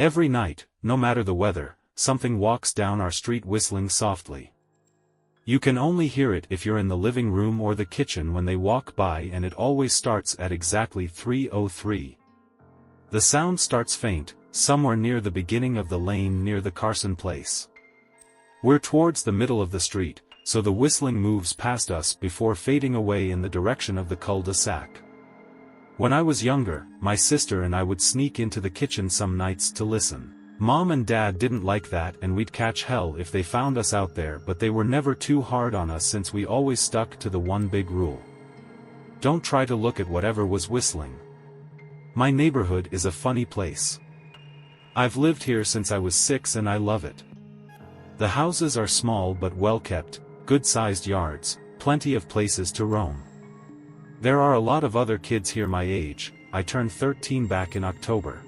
Every night, no matter the weather, something walks down our street whistling softly. You can only hear it if you're in the living room or the kitchen when they walk by, and it always starts at exactly 3:03. The sound starts faint, somewhere near the beginning of the lane near the Carson place. We're towards the middle of the street, so the whistling moves past us before fading away in the direction of the cul-de-sac. When I was younger, my sister and I would sneak into the kitchen some nights to listen. Mom and Dad didn't like that, and we'd catch hell if they found us out there, but they were never too hard on us since we always stuck to the one big rule. Don't try to look at whatever was whistling. My neighborhood is a funny place. I've lived here since I was 6 and I love it. The houses are small but well kept, good-sized yards, plenty of places to roam. There are a lot of other kids here my age. I turned 13 back in October.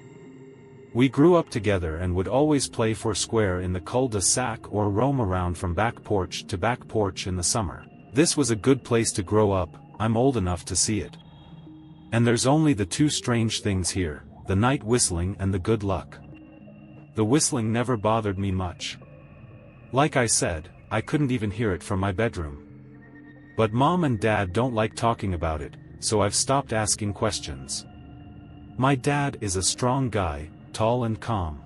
We grew up together and would always play foursquare in the cul-de-sac or roam around from back porch to back porch in the summer. This was a good place to grow up. I'm old enough to see it. And there's only the two strange things here, the night whistling and the good luck. The whistling never bothered me much. Like I said, I couldn't even hear it from my bedroom. But Mom and Dad don't like talking about it, so I've stopped asking questions. My dad is a strong guy, tall and calm.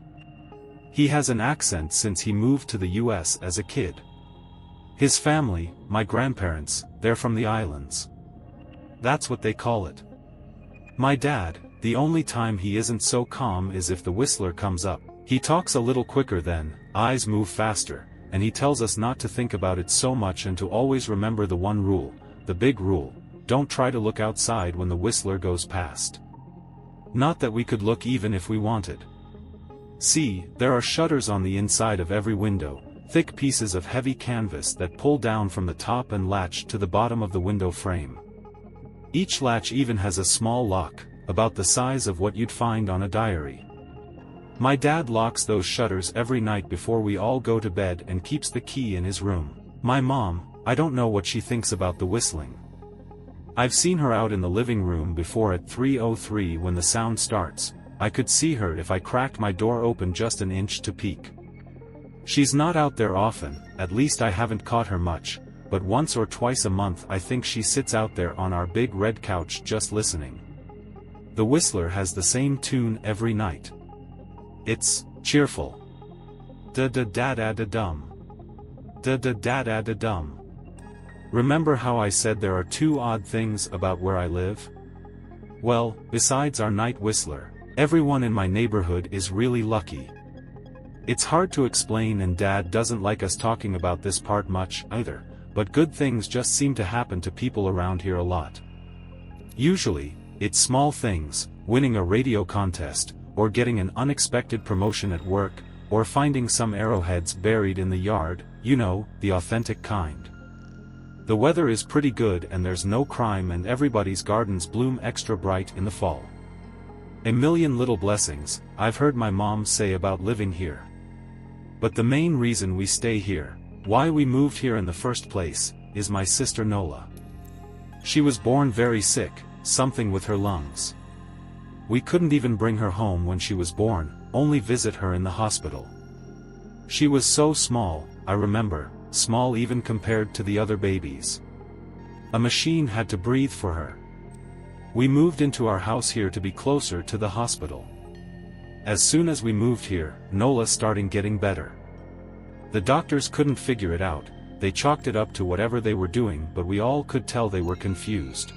He has an accent since he moved to the US as a kid. His family, my grandparents, they're from the islands. That's what they call it. My dad, the only time he isn't so calm is if the whistler comes up. He talks a little quicker then, eyes move faster, and he tells us not to think about it so much and to always remember the one rule, the big rule: don't try to look outside when the whistler goes past. Not that we could look even if we wanted. See, there are shutters on the inside of every window, thick pieces of heavy canvas that pull down from the top and latch to the bottom of the window frame. Each latch even has a small lock, about the size of what you'd find on a diary. My dad locks those shutters every night before we all go to bed and keeps the key in his room. My mom, I don't know what she thinks about the whistling. I've seen her out in the living room before at 3:03 when the sound starts. I could see her if I cracked my door open just an inch to peek. She's not out there often, at least I haven't caught her much, but once or twice a month I think she sits out there on our big red couch just listening. The whistler has the same tune every night. It's cheerful. Da-da-da-da-da-dum. Da-da-da-da-da-dum. Remember how I said there are two odd things about where I live? Well, besides our night whistler, everyone in my neighborhood is really lucky. It's hard to explain, and Dad doesn't like us talking about this part much either, but good things just seem to happen to people around here a lot. Usually, it's small things, winning a radio contest, or getting an unexpected promotion at work, or finding some arrowheads buried in the yard, you know, the authentic kind. The weather is pretty good and there's no crime, and everybody's gardens bloom extra bright in the fall. A million little blessings, I've heard my mom say about living here. But the main reason we stay here, why we moved here in the first place, is my sister Nola. She was born very sick, something with her lungs. We couldn't even bring her home when she was born, only visit her in the hospital. She was so small, I remember, small even compared to the other babies. A machine had to breathe for her. We moved into our house here to be closer to the hospital. As soon as we moved here, Nola started getting better. The doctors couldn't figure it out, they chalked it up to whatever they were doing, but we all could tell they were confused.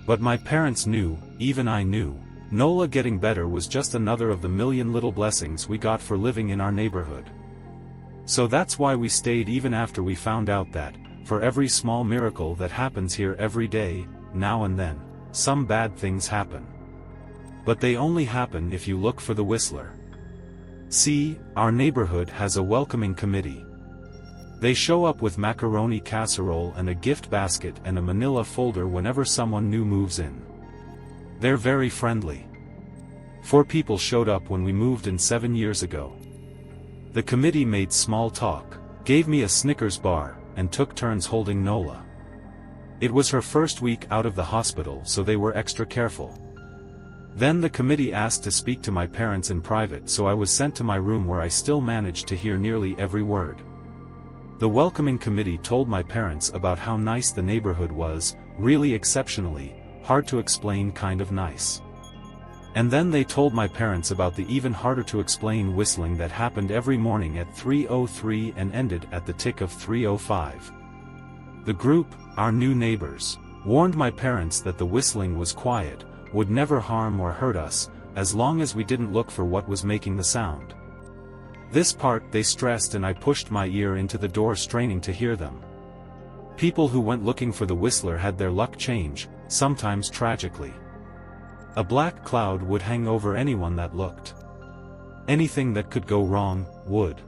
But my parents knew, even I knew, Nola getting better was just another of the million little blessings we got for living in our neighborhood. So that's why we stayed even after we found out that, for every small miracle that happens here every day, now and then, some bad things happen. But they only happen if you look for the whistler. See, our neighborhood has a welcoming committee. They show up with macaroni casserole and a gift basket and a manila folder whenever someone new moves in. They're very friendly. 4 people showed up when we moved in 7 years ago. The committee made small talk, gave me a Snickers bar, and took turns holding Nola. It was her first week out of the hospital, so they were extra careful. Then the committee asked to speak to my parents in private, so I was sent to my room where I still managed to hear nearly every word. The welcoming committee told my parents about how nice the neighborhood was, really exceptionally, hard to explain kind of nice. And then they told my parents about the even harder to explain whistling that happened every morning at 3:03 and ended at the tick of 3:05. The group, our new neighbors, warned my parents that the whistling was quiet, would never harm or hurt us, as long as we didn't look for what was making the sound. This part they stressed, and I pushed my ear into the door straining to hear them. People who went looking for the whistler had their luck change, sometimes tragically. A black cloud would hang over anyone that looked. Anything that could go wrong, would.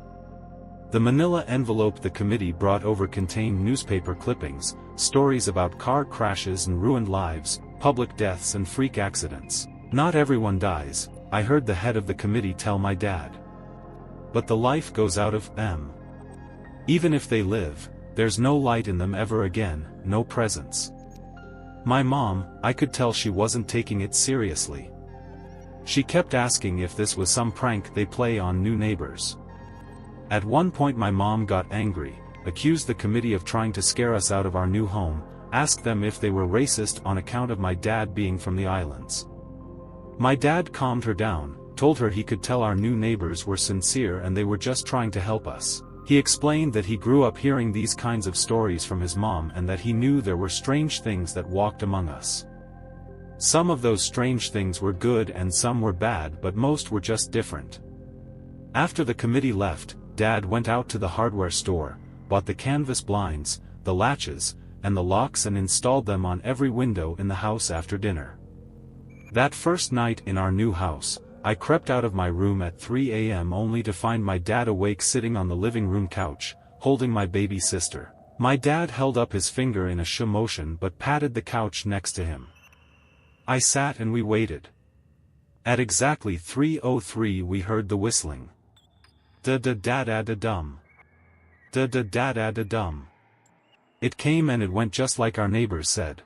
The manila envelope the committee brought over contained newspaper clippings, stories about car crashes and ruined lives, public deaths and freak accidents. Not everyone dies, I heard the head of the committee tell my dad. But the life goes out of them. Even if they live, there's no light in them ever again, no presence. My mom, I could tell she wasn't taking it seriously. She kept asking if this was some prank they play on new neighbors. At one point my mom got angry, accused the committee of trying to scare us out of our new home, asked them if they were racist on account of my dad being from the islands. My dad calmed her down, told her he could tell our new neighbors were sincere and they were just trying to help us. He explained that he grew up hearing these kinds of stories from his mom and that he knew there were strange things that walked among us. Some of those strange things were good and some were bad, but most were just different. After the committee left, Dad went out to the hardware store, bought the canvas blinds, the latches, and the locks and installed them on every window in the house after dinner. That first night in our new house, I crept out of my room at 3 a.m. only to find my dad awake sitting on the living room couch, holding my baby sister. My dad held up his finger in a shoo motion but patted the couch next to him. I sat and we waited. At exactly 3:03 we heard the whistling. Da-da-da-da-da-dum. Da-da-da-da-da-dum. It came and it went just like our neighbors said.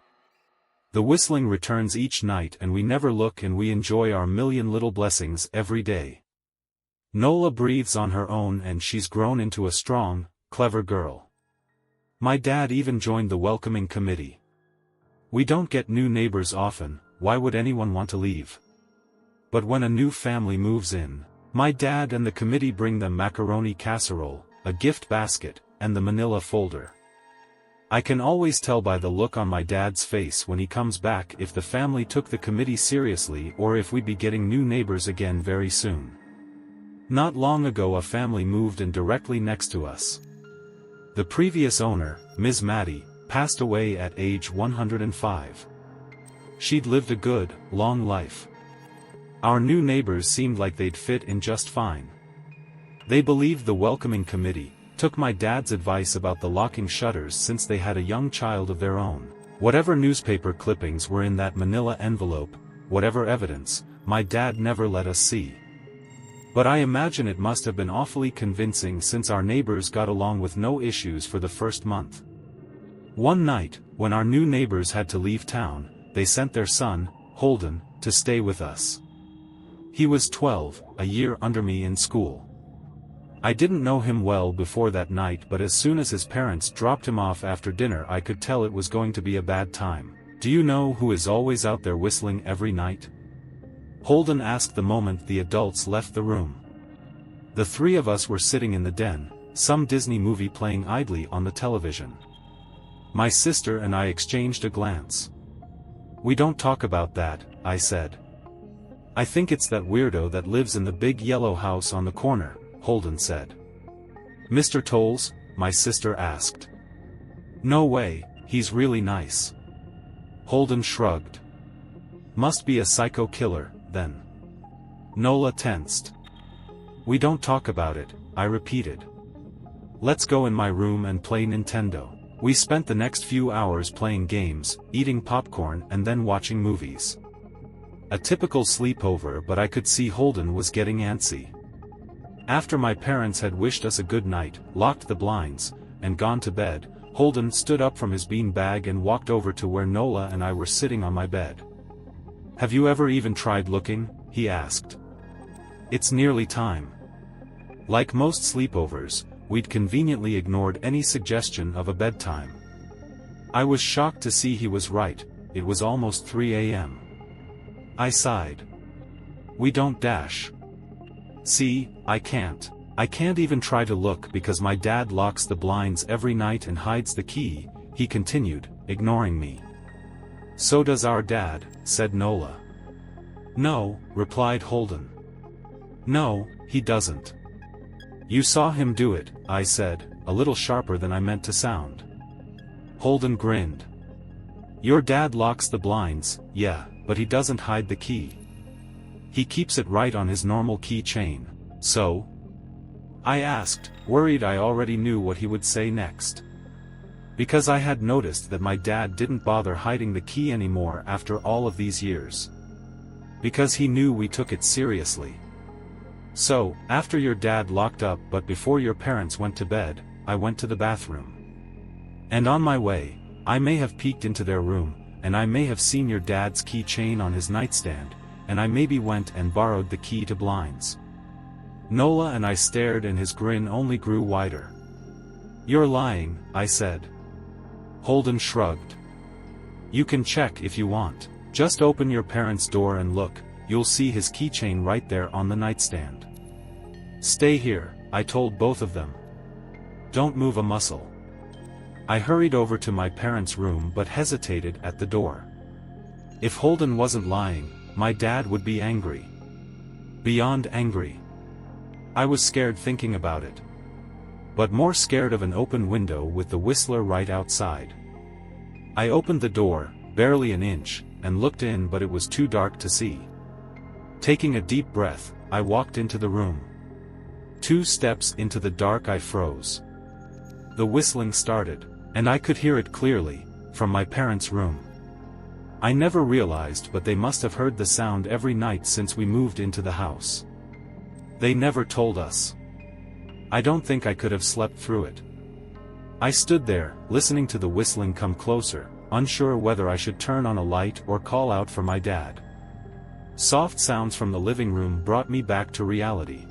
The whistling returns each night and we never look, and we enjoy our million little blessings every day. Nola breathes on her own and she's grown into a strong, clever girl. My dad even joined the welcoming committee. We don't get new neighbors often, why would anyone want to leave? But when a new family moves in, my dad and the committee bring them macaroni casserole, a gift basket, and the manila folder. I can always tell by the look on my dad's face when he comes back if the family took the committee seriously or if we'd be getting new neighbors again very soon. Not long ago a family moved in directly next to us. The previous owner, Ms. Maddie, passed away at age 105. She'd lived a good, long life. Our new neighbors seemed like they'd fit in just fine. They believed the welcoming committee, took my dad's advice about the locking shutters since they had a young child of their own. Whatever newspaper clippings were in that manila envelope, whatever evidence, my dad never let us see. But I imagine it must have been awfully convincing since our neighbors got along with no issues for the first month. One night, when our new neighbors had to leave town, they sent their son, Holden, to stay with us. He was 12, a year under me in school. I didn't know him well before that night, but as soon as his parents dropped him off after dinner I could tell it was going to be a bad time. Do you know who is always out there whistling every night? Holden asked the moment the adults left the room. The three of us were sitting in the den, some Disney movie playing idly on the television. My sister and I exchanged a glance. We don't talk about that, I said. I think it's that weirdo that lives in the big yellow house on the corner, Holden said. Mr. Tolles? My sister asked. No way, he's really nice. Holden shrugged. Must be a psycho killer, then. Nola tensed. We don't talk about it, I repeated. Let's go in my room and play Nintendo. We spent the next few hours playing games, eating popcorn and then watching movies. A typical sleepover, but I could see Holden was getting antsy. After my parents had wished us a good night, locked the blinds, and gone to bed, Holden stood up from his bean bag and walked over to where Nola and I were sitting on my bed. "Have you ever even tried looking?" he asked. "It's nearly time." Like most sleepovers, we'd conveniently ignored any suggestion of a bedtime. I was shocked to see he was right. It was almost 3 a.m. I sighed. "We don't dash. See, I can't. I can't even try to look because my dad locks the blinds every night and hides the key," he continued, ignoring me. "So does our dad," said Nola. "No," replied Holden. "No, he doesn't." "You saw him do it," I said, a little sharper than I meant to sound. Holden grinned. "Your dad locks the blinds, yeah, but he doesn't hide the key. He keeps it right on his normal key chain." "So?" I asked, worried I already knew what he would say next. Because I had noticed that my dad didn't bother hiding the key anymore after all of these years. Because he knew we took it seriously. "So, after your dad locked up but before your parents went to bed, I went to the bathroom. And on my way, I may have peeked into their room, and I may have seen your dad's keychain on his nightstand, and I maybe went and borrowed the key to blinds." Nola and I stared and his grin only grew wider. "You're lying," I said. Holden shrugged. "You can check if you want. Just open your parents' door and look, you'll see his keychain right there on the nightstand." "Stay here," I told both of them. "Don't move a muscle." I hurried over to my parents' room but hesitated at the door. If Holden wasn't lying, my dad would be angry. Beyond angry. I was scared thinking about it. But more scared of an open window with the Whistler right outside. I opened the door, barely an inch, and looked in, but it was too dark to see. Taking a deep breath, I walked into the room. 2 steps into the dark I froze. The whistling started, and I could hear it clearly, from my parents' room. I never realized, but they must have heard the sound every night since we moved into the house. They never told us. I don't think I could have slept through it. I stood there, listening to the whistling come closer, unsure whether I should turn on a light or call out for my dad. Soft sounds from the living room brought me back to reality.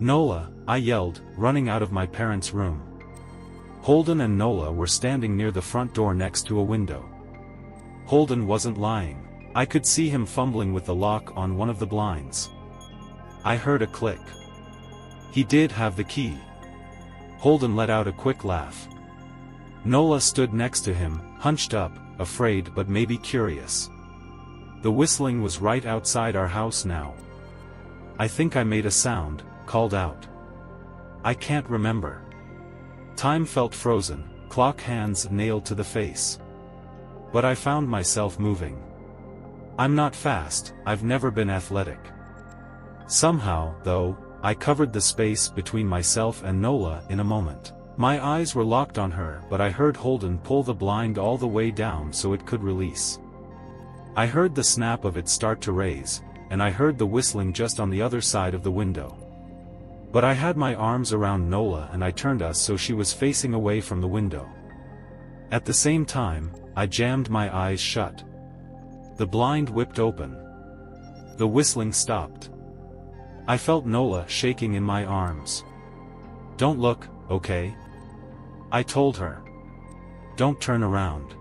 "Nola," I yelled, running out of my parents' room. Holden and Nola were standing near the front door next to a window. Holden wasn't lying. I could see him fumbling with the lock on one of the blinds. I heard a click. He did have the key. Holden let out a quick laugh. Nola stood next to him, hunched up, afraid but maybe curious. The whistling was right outside our house now. "I think I made a sound," called out. "I can't remember." Time felt frozen, clock hands nailed to the face. But I found myself moving. I'm not fast, I've never been athletic. Somehow, though, I covered the space between myself and Nola in a moment. My eyes were locked on her, but I heard Holden pull the blind all the way down so it could release. I heard the snap of it start to raise, and I heard the whistling just on the other side of the window. But I had my arms around Nola and I turned us so she was facing away from the window. At the same time, I jammed my eyes shut. The blind whipped open. The whistling stopped. I felt Nola shaking in my arms. "Don't look, okay?" I told her. "Don't turn around."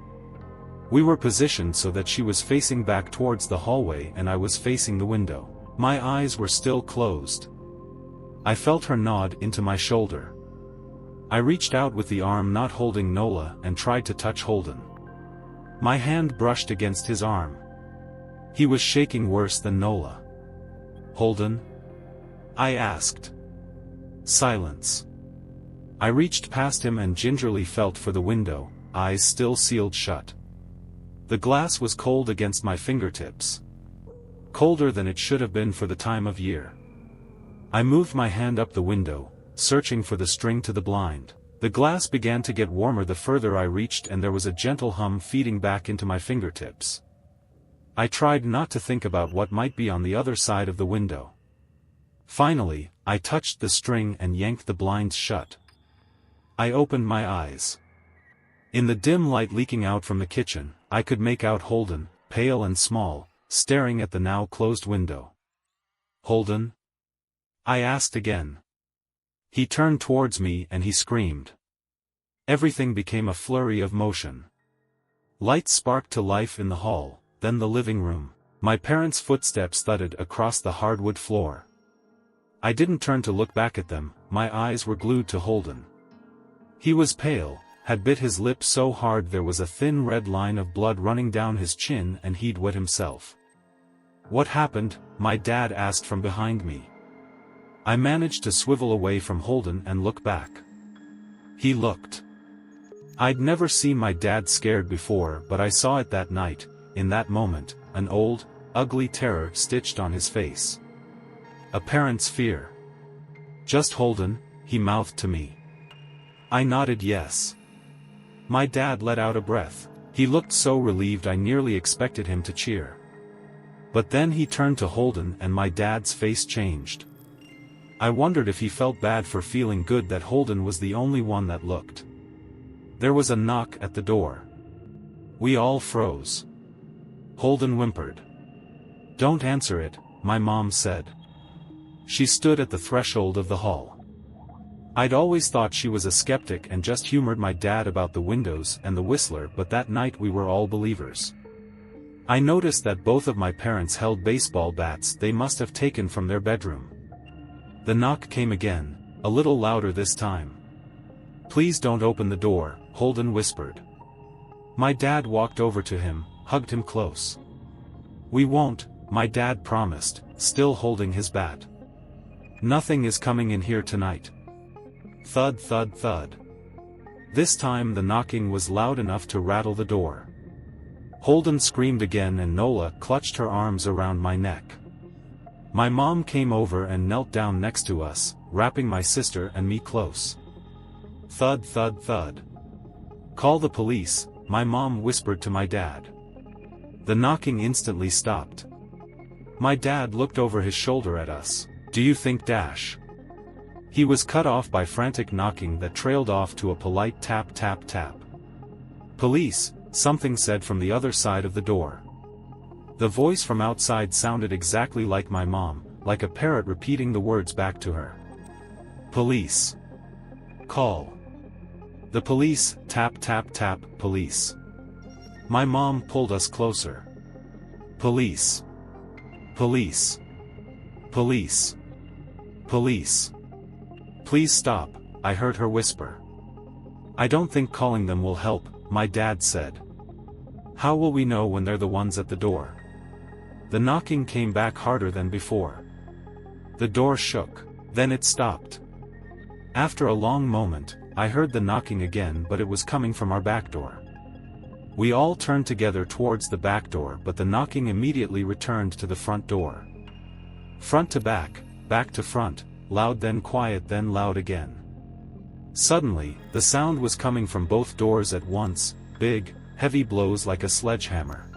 We were positioned so that she was facing back towards the hallway and I was facing the window. My eyes were still closed. I felt her nod into my shoulder. I reached out with the arm not holding Nola and tried to touch Holden. My hand brushed against his arm. He was shaking worse than Nola. "Holden?" I asked. Silence. I reached past him and gingerly felt for the window, eyes still sealed shut. The glass was cold against my fingertips. Colder than it should have been for the time of year. I moved my hand up the window, searching for the string to the blind. The glass began to get warmer the further I reached and there was a gentle hum feeding back into my fingertips. I tried not to think about what might be on the other side of the window. Finally, I touched the string and yanked the blinds shut. I opened my eyes. In the dim light leaking out from the kitchen, I could make out Holden, pale and small, staring at the now closed window. "Holden?" I asked again. He turned towards me and he screamed. Everything became a flurry of motion. Lights sparked to life in the hall, then the living room. My parents' footsteps thudded across the hardwood floor. I didn't turn to look back at them, my eyes were glued to Holden. He was pale, had bit his lip so hard there was a thin red line of blood running down his chin and he'd wet himself. "What happened?" my dad asked from behind me. I managed to swivel away from Holden and look back. He looked. I'd never seen my dad scared before, but I saw it that night, in that moment, an old, ugly terror stitched on his face. A parent's fear. "Just Holden?" he mouthed to me. I nodded yes. My dad let out a breath. He looked so relieved I nearly expected him to cheer. But then he turned to Holden and my dad's face changed. I wondered if he felt bad for feeling good that Holden was the only one that looked. There was a knock at the door. We all froze. Holden whimpered. "Don't answer it," my mom said. She stood at the threshold of the hall. I'd always thought she was a skeptic and just humored my dad about the windows and the whistler, but that night we were all believers. I noticed that both of my parents held baseball bats they must have taken from their bedroom. The knock came again, a little louder this time. "Please don't open the door," Holden whispered. My dad walked over to him, hugged him close. "We won't," my dad promised, still holding his bat. "Nothing is coming in here tonight." Thud thud thud. This time the knocking was loud enough to rattle the door. Holden screamed again and Nola clutched her arms around my neck. My mom came over and knelt down next to us, wrapping my sister and me close. Thud thud thud. "Call the police," my mom whispered to my dad. The knocking instantly stopped. My dad looked over his shoulder at us. "Do you think Dash?" He was cut off by frantic knocking that trailed off to a polite tap tap tap. "Police," something said from the other side of the door. The voice from outside sounded exactly like my mom, like a parrot repeating the words back to her. "Police. Call. The police, tap tap tap, police." My mom pulled us closer. "Police. Police. Police. Police. Please stop," I heard her whisper. "I don't think calling them will help," my dad said. "How will we know when they're the ones at the door?" The knocking came back harder than before. The door shook, then it stopped. After a long moment, I heard the knocking again, but it was coming from our back door. We all turned together towards the back door, but the knocking immediately returned to the front door. Front to back to front, loud then quiet then loud again. Suddenly, the sound was coming from both doors at once, big, heavy blows like a sledgehammer.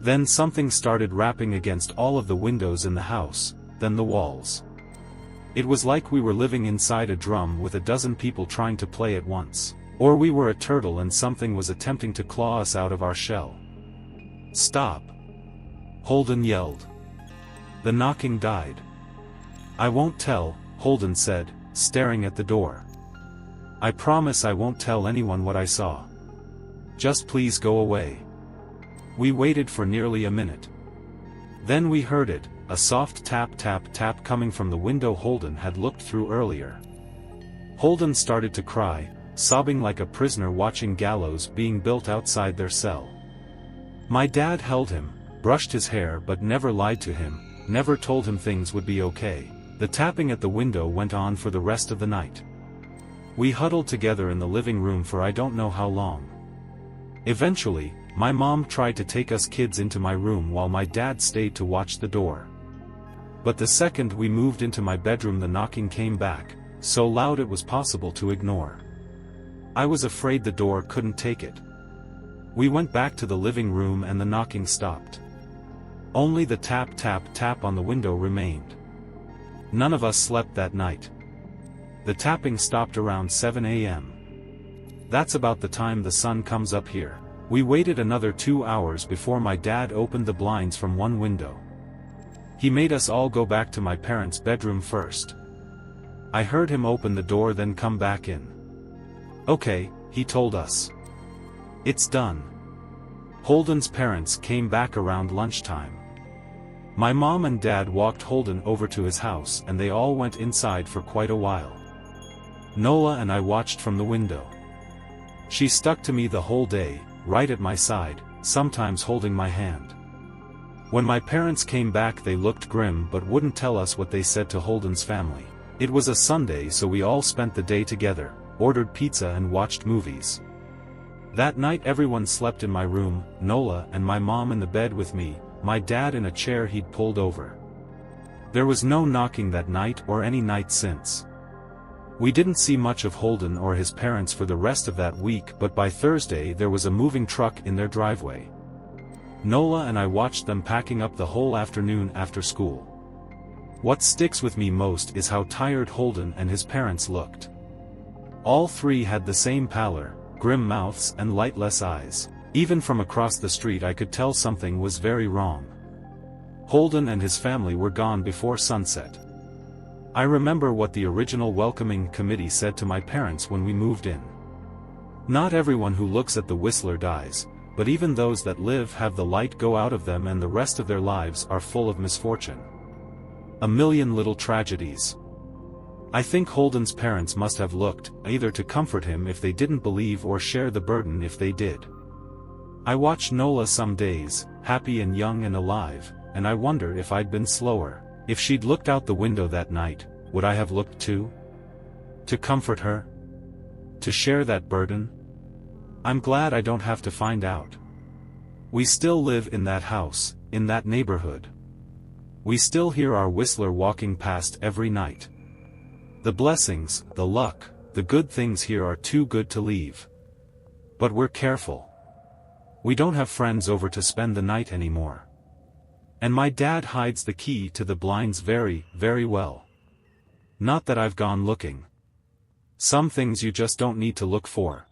Then something started rapping against all of the windows in the house, then the walls. It was like we were living inside a drum with a dozen people trying to play at once. Or we were a turtle and something was attempting to claw us out of our shell. "Stop!" Holden yelled. The knocking died. "I won't tell," Holden said, staring at the door. "I promise I won't tell anyone what I saw. Just please go away." We waited for nearly a minute. Then we heard it, a soft tap tap tap coming from the window Holden had looked through earlier. Holden started to cry, sobbing like a prisoner watching gallows being built outside their cell. My dad held him, brushed his hair but never lied to him, never told him things would be okay. The tapping at the window went on for the rest of the night. We huddled together in the living room for I don't know how long. Eventually, my mom tried to take us kids into my room while my dad stayed to watch the door. But the second we moved into my bedroom the knocking came back, so loud it was possible to ignore. I was afraid the door couldn't take it. We went back to the living room and the knocking stopped. Only the tap tap tap on the window remained. None of us slept that night. The tapping stopped around 7 a.m. That's about the time the sun comes up here. We waited another 2 hours before my dad opened the blinds from one window. He made us all go back to my parents' bedroom first. I heard him open the door then come back in. "Okay," he told us. "It's done." Holden's parents came back around lunchtime. My mom and dad walked Holden over to his house and they all went inside for quite a while. Nola and I watched from the window. She stuck to me the whole day, right at my side, sometimes holding my hand. When my parents came back they looked grim but wouldn't tell us what they said to Holden's family. It was a Sunday so we all spent the day together, ordered pizza and watched movies. That night everyone slept in my room, Nola and my mom in the bed with me, my dad in a chair he'd pulled over. There was no knocking that night or any night since. We didn't see much of Holden or his parents for the rest of that week, but by Thursday there was a moving truck in their driveway. Nola and I watched them packing up the whole afternoon after school. What sticks with me most is how tired Holden and his parents looked. All three had the same pallor, grim mouths and lightless eyes. Even from across the street I could tell something was very wrong. Holden and his family were gone before sunset. I remember what the original welcoming committee said to my parents when we moved in. "Not everyone who looks at the Whistler dies, but even those that live have the light go out of them and the rest of their lives are full of misfortune. A million little tragedies." I think Holden's parents must have looked, either to comfort him if they didn't believe or share the burden if they did. I watch Nola some days, happy and young and alive, and I wonder if I'd been slower. If she'd looked out the window that night, would I have looked too? To comfort her? To share that burden? I'm glad I don't have to find out. We still live in that house, in that neighborhood. We still hear our Whistler walking past every night. The blessings, the luck, the good things here are too good to leave. But we're careful. We don't have friends over to spend the night anymore. And my dad hides the key to the blinds very, very well. Not that I've gone looking. Some things you just don't need to look for.